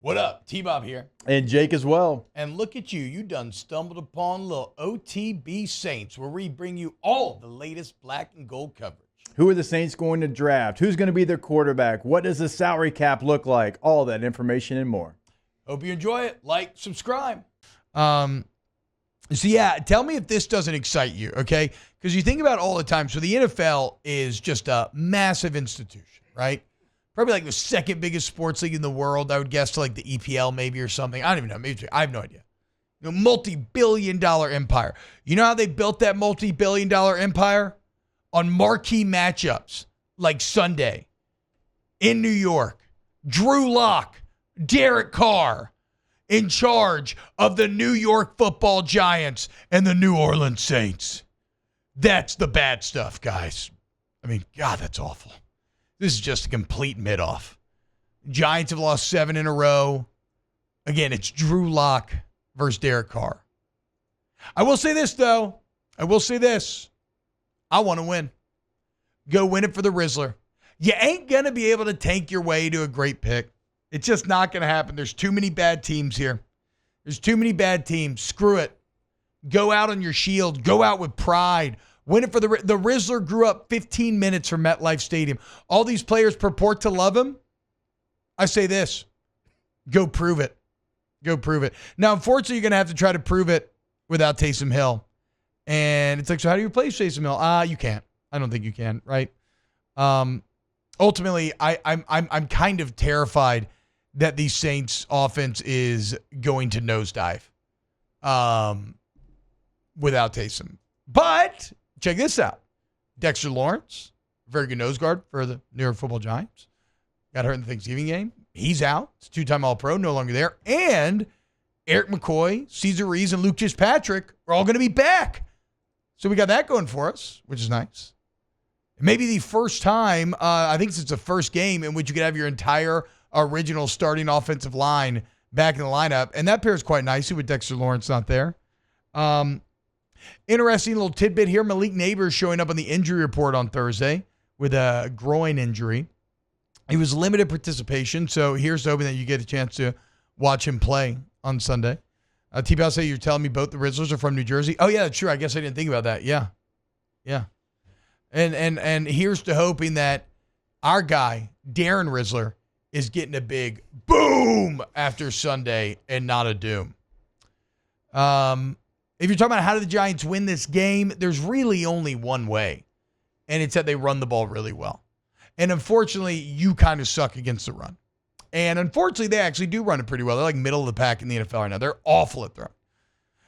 What up? T-Bob here. And Jake as well. And look at you. You done stumbled upon little OTB Saints, where we bring you all the latest black and gold coverage. Who are the Saints going to draft? Who's going to be their quarterback? What does the salary cap look like? All that information and more. Hope you enjoy it. Like, subscribe. So yeah, tell me if this doesn't excite you, okay? Because you think about it all the time. So the NFL is just a massive institution, right? Probably like the second biggest sports league in the world, I would guess, to like the EPL maybe or something. I don't even know. Maybe I have no idea. Multi-billion-dollar empire. You know how they built that multi-billion-dollar empire? On marquee matchups like Sunday in New York. Drew Lock, Derek Carr, in charge of the New York Football Giants and the New Orleans Saints. That's the bad stuff, guys. I mean, God, that's awful. This is just a complete mid-off. Giants have lost 7 in a row. Again, it's Drew Lock versus Derek Carr. I will say this, though. I want to win. Go win it for the Rizzler. You ain't going to be able to tank your way to a great pick. It's just not going to happen. There's too many bad teams here. Screw it. Go out on your shield. Go out with pride. Win it for the Rizzler grew up 15 minutes from MetLife Stadium. All these players purport to love him. I say this. Go prove it. Now, unfortunately, you're going to have to try to prove it without Taysom Hill. And it's like, so how do you replace Taysom Hill? You can't. I don't think you can, right? Ultimately, I'm kind of terrified that the Saints offense is going to nosedive without Taysom. But check this out. Dexter Lawrence, very good nose guard for the New York Football Giants. Got hurt in the Thanksgiving game. He's out. It's 2-time All-Pro, no longer there. And Eric McCoy, Cesar Ruiz, and Luke Fitzpatrick are all going to be back. So we got that going for us, which is nice. Maybe the first time, I think it's the first game in which you could have your entire original starting offensive line back in the lineup. And that pairs quite nicely with Dexter Lawrence not there. Interesting little tidbit here. Malik Neighbors showing up on the injury report on Thursday with a groin injury. He was limited participation, so here's hoping that you get a chance to watch him play on Sunday. T-Bow say you're telling me both the Rizzlers are from New Jersey. Oh, yeah, sure. I guess I didn't think about that. Yeah. And here's to hoping that our guy, Darren Rizzler, is getting a big boom after Sunday and not a doom. If you're talking about how do the Giants win this game, there's really only one way, and it's that they run the ball really well. And unfortunately, you kind of suck against the run. And unfortunately, they actually do run it pretty well. They're like middle of the pack in the NFL right now. They're awful at throwing.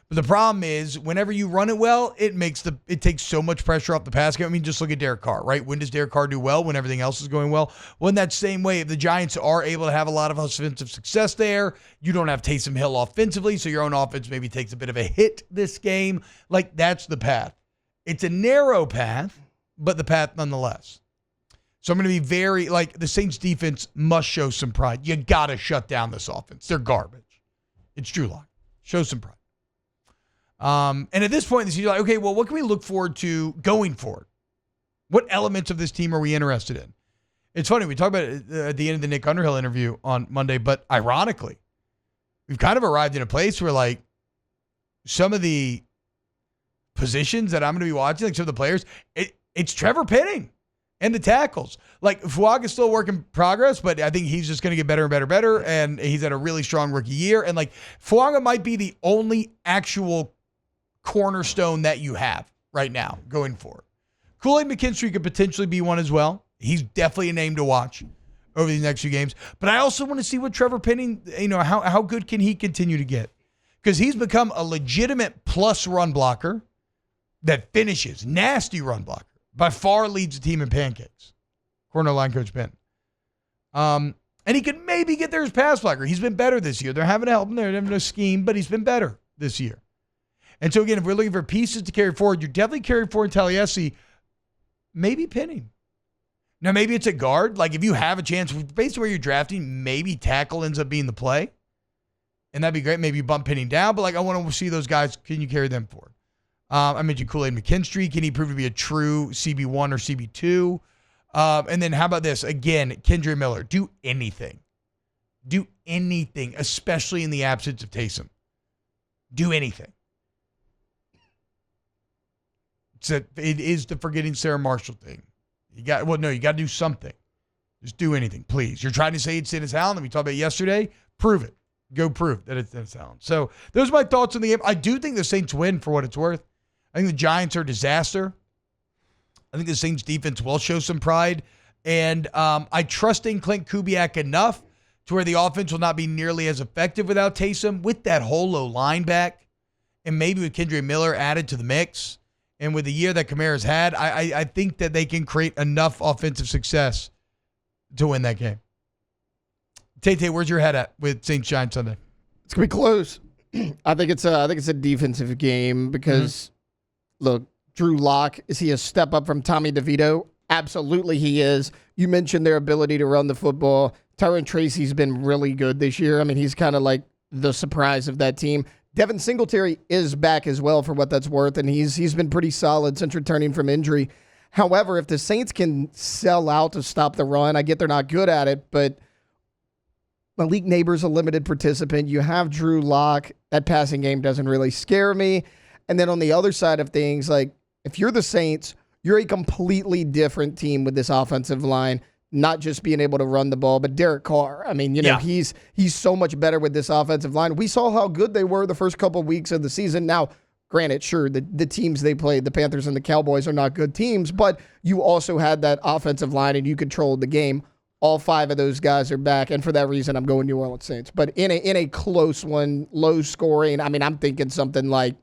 But the problem is, whenever you run it well, it takes so much pressure off the pass game. I mean, just look at Derek Carr, right? When does Derek Carr do well? When everything else is going well? Well, in that same way, if the Giants are able to have a lot of offensive success there, you don't have Taysom Hill offensively, so your own offense maybe takes a bit of a hit this game. Like, that's the path. It's a narrow path, but the path nonetheless. So I'm going to be the Saints defense must show some pride. You got to shut down this offense. They're garbage. It's Drew Lock. Show some pride. And at this point, you're like, okay, well, what can we look forward to going forward? What elements of this team are we interested in? It's funny. We talked about it at the end of the Nick Underhill interview on Monday, but ironically, we've kind of arrived in a place where, like, some of the positions that I'm going to be watching, like some of the players, it's Trevor Penning and the tackles. Like, Fuaga's still a work in progress, but I think he's just going to get better and better, and he's had a really strong rookie year. And, like, Fuaga might be the only actual cornerstone that you have right now going forward. Kool-Aid McKinstry could potentially be one as well. He's definitely a name to watch over these next few games. But I also want to see what Trevor Penning, how good can he continue to get? Because he's become a legitimate plus run blocker that finishes, nasty run blocker. By far leads the team in pancakes, according to line coach Ben. And he could maybe get there as pass blocker. He's been better this year. They're having to help him. They're having no scheme, but he's been better this year. And so, again, if we're looking for pieces to carry forward, you're definitely carrying forward Taliesin, maybe Penning. Now, maybe it's a guard. Like, if you have a chance, based on where you're drafting, maybe tackle ends up being the play. And that'd be great. Maybe you bump Penning down, but, like, I want to see those guys. Can you carry them forward? I mentioned Kool-Aid McKinstry. Can he prove to be a true CB1 or CB2? And then how about this? Again, Kendre Miller. Do anything. Do anything, especially in the absence of Taysom. Do anything. It is the forgetting Sarah Marshall thing. You got to do something. Just do anything, please. You're trying to say it's Dennis Allen that we talked about yesterday. Prove it. Go prove that it's Dennis Allen. So those are my thoughts on the game. I do think the Saints win for what it's worth. I think the Giants are a disaster. I think the Saints defense will show some pride. And I trust in Clint Kubiak enough to where the offense will not be nearly as effective without Taysom, with that whole low line back, and maybe with Kendre Miller added to the mix. And with the year that Kamara's had, I think that they can create enough offensive success to win that game. Tay, where's your head at with St. Giants Sunday? It's gonna be close. I think it's a defensive game because look, Drew Lock, is he a step up from Tommy DeVito? Absolutely he is. You mentioned their ability to run the football. Tyron Tracy's been really good this year. I mean, he's kind of like the surprise of that team. Devin Singletary is back as well for what that's worth, and he's been pretty solid since returning from injury. However, if the Saints can sell out to stop the run, I get they're not good at it, but Malik Neighbors a limited participant. You have Drew Lock. That passing game doesn't really scare me. And then on the other side of things, like if you're the Saints, you're a completely different team with this offensive line, not just being able to run the ball, but Derek Carr. I mean, he's so much better with this offensive line. We saw how good they were the first couple of weeks of the season. Now, granted, sure, the teams they played, the Panthers and the Cowboys, are not good teams, but you also had that offensive line and you controlled the game. All 5 of those guys are back, and for that reason, I'm going New Orleans Saints. But in a close one, low scoring, I mean, I'm thinking something like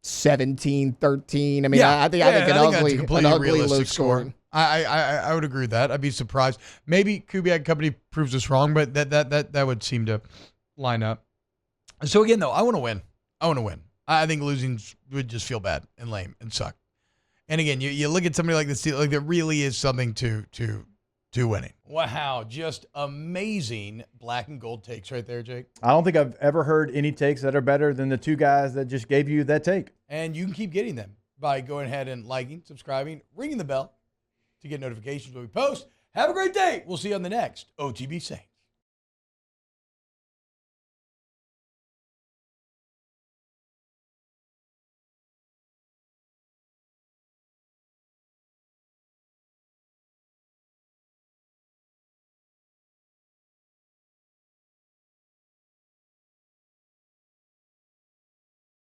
17-13. I mean, I think an ugly low scoring. I would agree with that. I'd be surprised. Maybe Kubiak Company proves us wrong, but that would seem to line up. So again, though, I want to win. I think losing would just feel bad and lame and suck. And again, you look at somebody like this, like there really is something to winning. Wow, just amazing black and gold takes right there, Jake. I don't think I've ever heard any takes that are better than the 2 guys that just gave you that take. And you can keep getting them by going ahead and liking, subscribing, ringing the bell to get notifications when we post. Have a great day. We'll see you on the next OTB Saints.